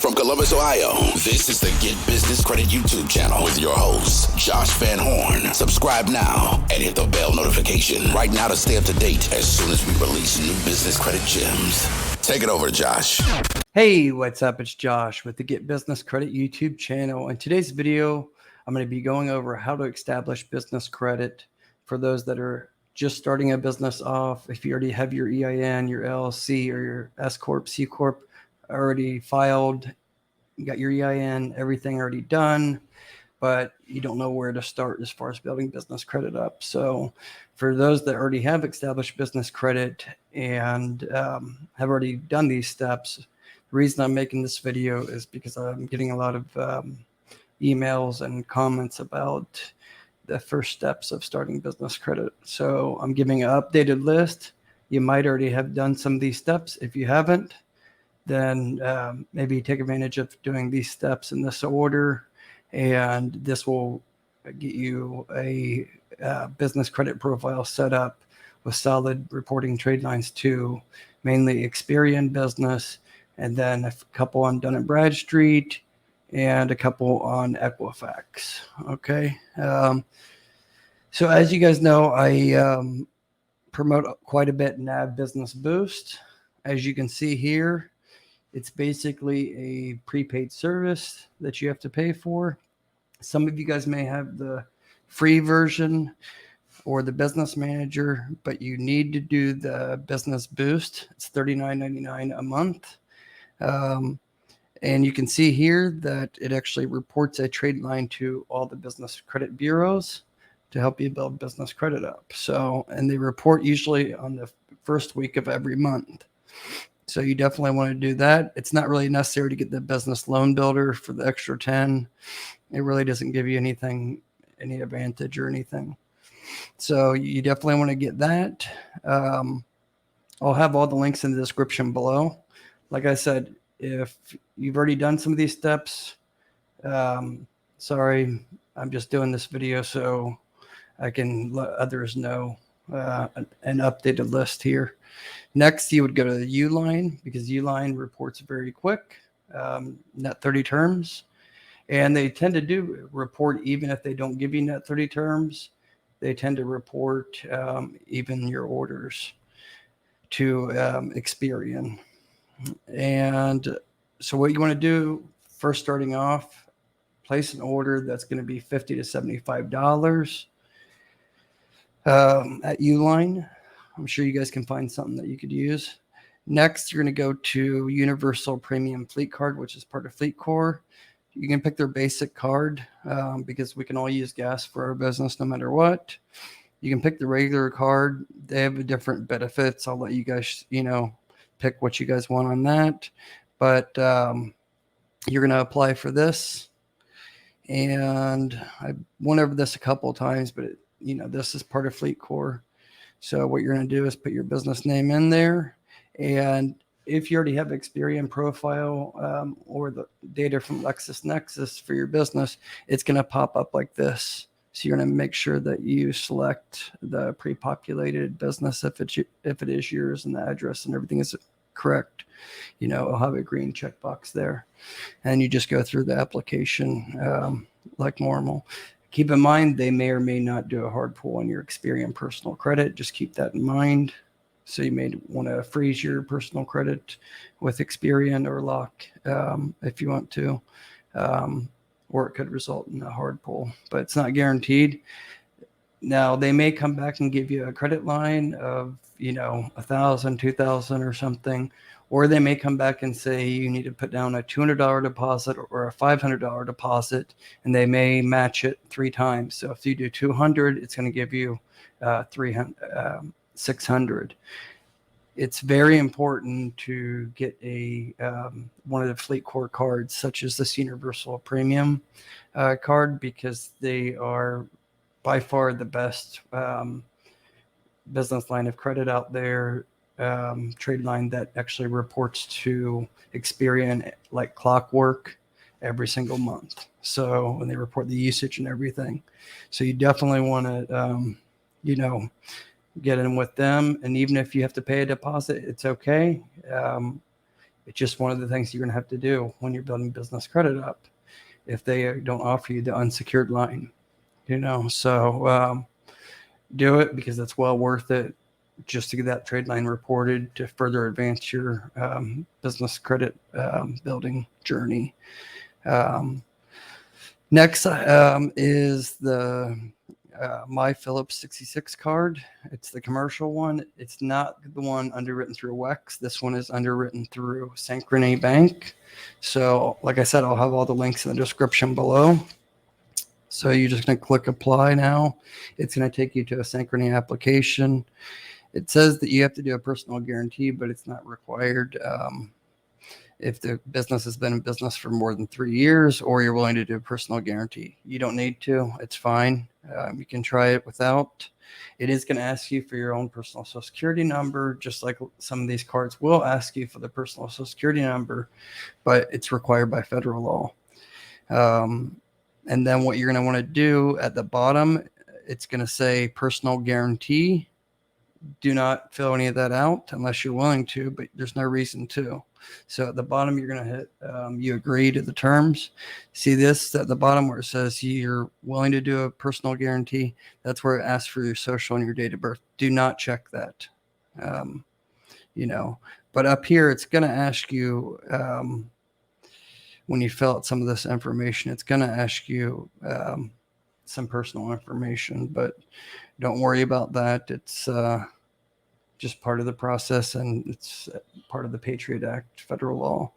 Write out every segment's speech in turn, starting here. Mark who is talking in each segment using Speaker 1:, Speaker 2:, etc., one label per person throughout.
Speaker 1: From Columbus, Ohio, this is the Get Business Credit YouTube channel with your host, Josh Van Horn. Subscribe now and hit the bell notification right now to stay up to date as soon as we release new business credit gems. Take it over, Josh.
Speaker 2: Hey, what's up? It's Josh with the Get Business Credit YouTube channel. In today's video, I'm going to be going over how to establish business credit for those that are just starting a business off. If you already have your EIN, your LLC, or your S Corp, C Corp already filed, you got your EIN, everything already done, but you don't know where to start as far as building business credit up. So for those that already have established business credit and have already done these steps, the reason I'm making this video is because I'm getting a lot of emails and comments about the first steps of starting business credit. So I'm giving an updated list. You might already have done some of these steps. If you haven't, then maybe take advantage of doing these steps in this order, and this will get you a business credit profile set up with solid reporting trade lines to mainly Experian Business, and then a couple on Dun and Bradstreet, and a couple on Equifax. Okay. So as you guys know, I promote quite a bit Nav Business Boost. As you can see here, it's basically a prepaid service that you have to pay for. Some of you guys may have the free version or the business manager, but you need to do the business boost. It's $39.99 a month. And you can see here that it actually reports a trade line to all the business credit bureaus to help you build business credit up. So, and they report usually on the first week of every month. So you definitely want to do that. It's not really necessary to get the business loan builder for the extra 10. It really doesn't give you anything, any advantage or anything. So you definitely want to get that. I'll have all the links in the description below. Like I said, if you've already done some of these steps, sorry, I'm just doing this video so I can let others know an updated list here. Next, you would go to Uline, because Uline reports very quick, net 30 terms. And they tend to report even if they don't give you net 30 terms. They tend to report even your orders to Experian. And so what you want to do, first starting off, place an order that's going to be $50 to $75 at Uline. I'm sure you guys can find something that you could use. Next, you're going to go to Universal Premium Fleet Card, which is part of FleetCor. You can pick their basic card because we can all use gas for our business no matter what. You can pick the regular card. They have different benefits. I'll let you guys, pick what you guys want on that. But you're going to apply for this. And I went over this a couple of times, but this is part of FleetCor. So what you're going to do is put your business name in there. And if you already have Experian profile or the data from LexisNexis for your business, it's going to pop up like this. So you're going to make sure that you select the pre-populated business if it is yours, and the address and everything is correct. I'll have a green checkbox there. And you just go through the application like normal. Keep in mind, they may or may not do a hard pull on your Experian personal credit. Just keep that in mind. So you may want to freeze your personal credit with Experian or lock if you want to, or it could result in a hard pull, but it's not guaranteed. Now, they may come back and give you a credit line of, $1,000, $2,000 or something, or they may come back and say you need to put down a $200 deposit or a $500 deposit, and they may match it 3 times. So if you do 200, it's going to give you 600. It's very important to get one of the FleetCor cards, such as this Universal Premium card, because they are by far the best business line of credit out there, trade line that actually reports to Experian like clockwork every single month. So when they report the usage and everything, so you definitely want to, get in with them. And even if you have to pay a deposit, it's okay. It's just one of the things you're going to have to do when you're building business credit up if they don't offer you the unsecured line, So do it because it's well worth it just to get that trade line reported to further advance your business credit building journey. Next is the My Phillips 66 card. It's the commercial one. It's not the one underwritten through WEX. This one is underwritten through Synchrony Bank. So like I said, I'll have all the links in the description below. So you're just going to click apply now. It's going to take you to a Synchrony application. It says that you have to do a personal guarantee, but it's not required. If the business has been in business for more than 3 years or you're willing to do a personal guarantee, you don't need to. It's fine. You can try it without. It is going to ask you for your own personal Social Security number, just like some of these cards will ask you for the personal Social Security number, but it's required by federal law. And then what you're going to want to do at the bottom, it's going to say personal guarantee. Do not fill any of that out unless you're willing to, but there's no reason to. So at the bottom, you're going to hit you agree to the terms. See this at the bottom where it says you're willing to do a personal guarantee. That's where it asks for your social and your date of birth. Do not check that. But up here, it's going to ask you when you fill out some of this information, it's going to ask you some personal information, but don't worry about that. It's just part of the process, and it's part of the Patriot Act federal law.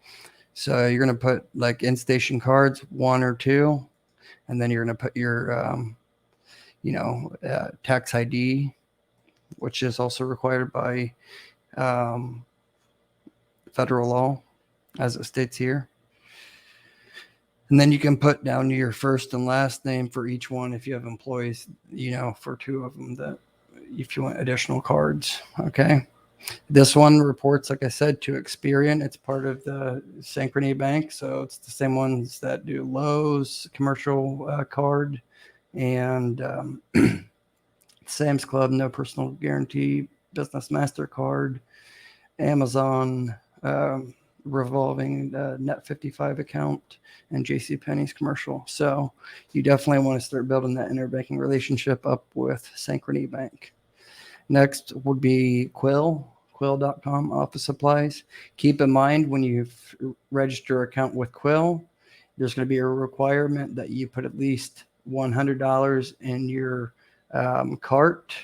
Speaker 2: So you're going to put like in-station cards, 1 or 2, and then you're going to put your, tax ID, which is also required by federal law, as it states here. And then you can put down your first and last name for each one if you have employees, for 2 of them, that if you want additional cards. Okay. This one reports, like I said, to Experian. It's part of the Synchrony Bank. So it's the same ones that do Lowe's commercial card and Sam's Club, no personal guarantee, Business Mastercard, Amazon, revolving Net 55 account, and JCPenney's commercial. So you definitely want to start building that interbanking relationship up with Synchrony Bank. Next would be Quill.com office supplies. Keep in mind when you register an account with Quill, there's going to be a requirement that you put at least $100 in your cart.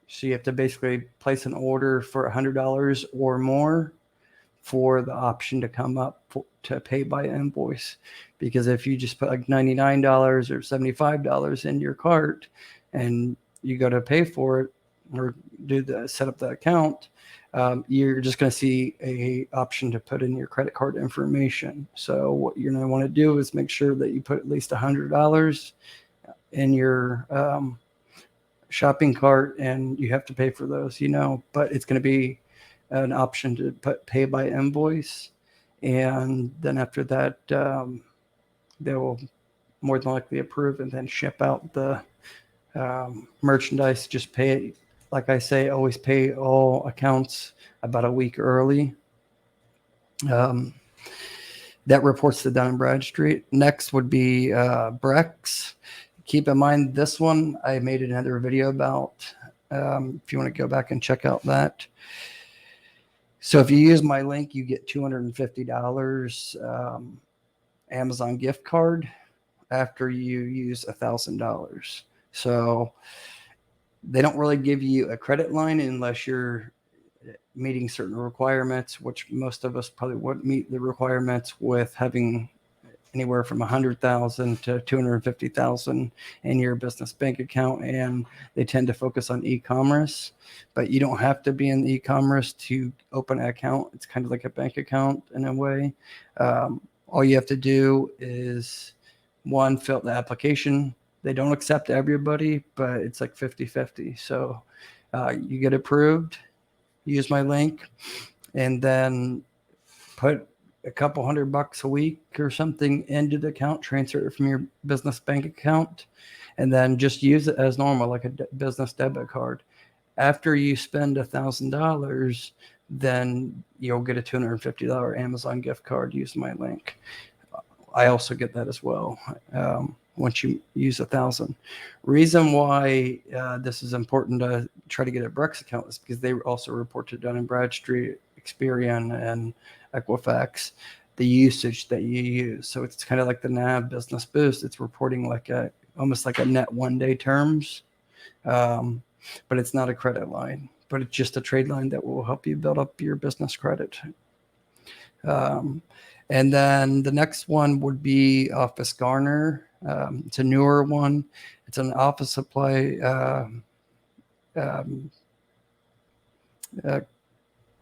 Speaker 2: So you have to basically place an order for $100 or more for the option to come up to pay by invoice. Because if you just put like $99 or $75 in your cart and you go to pay for it or set up the account, you're just going to see a option to put in your credit card information. So what you're going to want to do is make sure that you put at least $100 in your shopping cart, and you have to pay for those, but it's going to be an option to pay by invoice. And then after that, they will more than likely approve and then ship out the merchandise. Just pay it. Like I say, always pay all accounts about a week early. That reports to Dun and Bradstreet. Next would be Brex. Keep in mind, this one I made another video about. If you want to go back and check out that. So if you use my link, you get $250 Amazon gift card after you use $1,000. So they don't really give you a credit line unless you're meeting certain requirements, which most of us probably wouldn't meet the requirements with having anywhere from $100,000 to $250,000 in your business bank account. And they tend to focus on e-commerce, but you don't have to be in e-commerce to open an account. It's kind of like a bank account in a way. All you have to do is, 1, fill out the application. They don't accept everybody, but it's like 50-50. So you get approved, use my link, and then put a couple $100 a week or something into the account, transfer it from your business bank account, and then just use it as normal, like a business debit card. After you spend $1,000, then you'll get a $250 Amazon gift card. Use my link. I also get that as well once you use 1,000. Reason why this is important to try to get a Brex account is because they also report to Dun and Bradstreet, Experian, and Equifax the usage that you use. So it's kind of like the Nav Business Boost. It's reporting like almost like a net 1-day terms, but it's not a credit line, but it's just a trade line that will help you build up your business credit. And then the next one would be Office Garner. It's a newer one. It's an office supply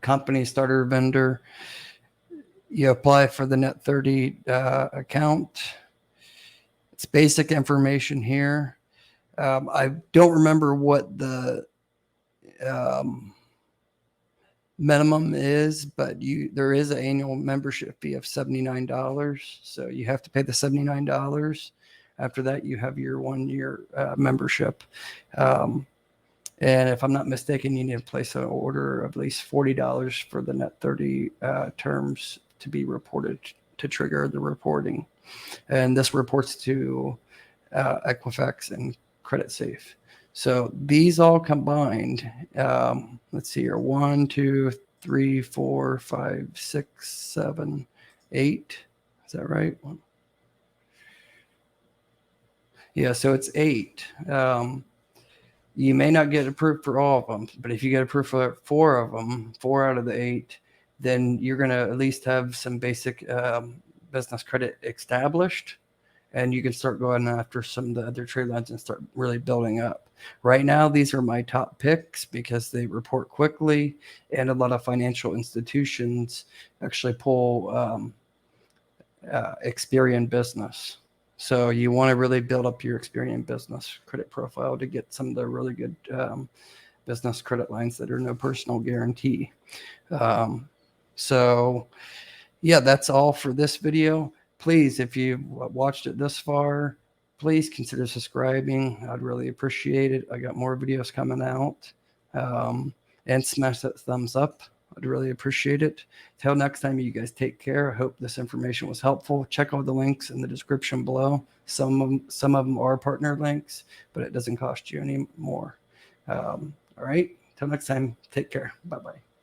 Speaker 2: company starter vendor. You apply for the Net 30 account. It's basic information here. I don't remember what the minimum is, but there is an annual membership fee of $79. So you have to pay the $79. After that, you have your 1-year membership. And if I'm not mistaken, you need to place an order of at least $40 for the Net 30 terms to be reported, to trigger the reporting. And this reports to Equifax and Creditsafe. So these all combined, let's see here, 1, 2, 3, 4, 5, 6, 7, 8. Is that right? Yeah, so it's 8. You may not get approved for all of them, but if you get approved for 4 of them, 4 out of the 8, then you're going to at least have some basic business credit established. And you can start going after some of the other trade lines and start really building up. Right now, these are my top picks because they report quickly, and a lot of financial institutions actually pull Experian Business. So you want to really build up your Experian Business credit profile to get some of the really good business credit lines that are no personal guarantee. So yeah, that's all for this video. Please, if you've watched it this far, please consider subscribing. I'd really appreciate it. I got more videos coming out. And smash that thumbs up. I'd really appreciate it. Till next time, you guys take care. I hope this information was helpful. Check all the links in the description below. Some of them are partner links, but it doesn't cost you any more. All right. Till next time, take care. Bye-bye.